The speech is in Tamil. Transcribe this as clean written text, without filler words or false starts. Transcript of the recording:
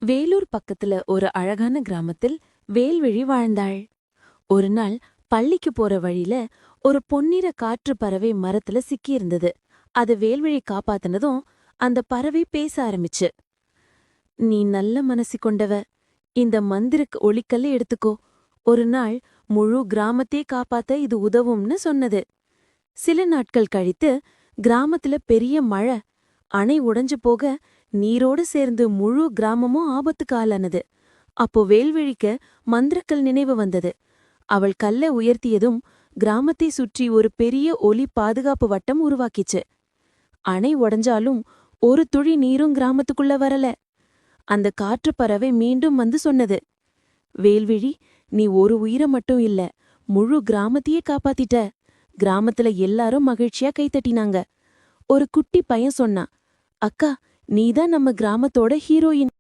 வேலூர் பக்கத்துல ஒரு அழகான கிராமத்தில் வேல்விழி வாழ்ந்தாள். ஒரு நாள் பள்ளிக்கு போற வழியில ஒரு பொன்னிற காற்று பறவை மரத்துல சிக்கியிருந்தது. அது வேல்விழி காப்பாத்தினதும் அந்த பறவை பேச ஆரம்பிச்சு. நீ நல்ல மனசு கொண்டவ. இந்த மந்திரக்கு ஒளிக்கல்ல எடுத்துக்கோ. ஒரு நாள் முழு கிராமத்தையே காப்பாத்த இது உதவும்னு சொன்னது. சில நாட்கள் கழித்து கிராமத்துல பெரிய மழை. அணை உடைஞ்சு போக நீரோடு சேர்ந்து முழு கிராமமும் ஆபத்துக்கு ஆளானது. அப்போ வேல்விழிக்க மந்திரக்கல் நினைவு வந்தது. அவள் கல்லை உயர்த்தியதும் கிராமத்தை சுற்றி ஒரு பெரிய ஒலி பாதுகாப்பு வட்டம் உருவாக்கிச்சு. அணை உடைஞ்சாலும் ஒரு துளி நீரும் கிராமத்துக்குள்ள வரல. அந்த காற்று பறவை மீண்டும் வந்து சொன்னது, வேல்விழி, நீ ஒரு உயிரை மட்டும் இல்ல, முழு கிராமத்தையே காப்பாத்திட்ட. கிராமத்துல எல்லாரும் மகிழ்ச்சியா கைத்தட்டினாங்க. ஒரு குட்டி பையன் சொன்னான், அக்கா, நீதான் நம்ம கிராமத்தோட ஹீரோயின்.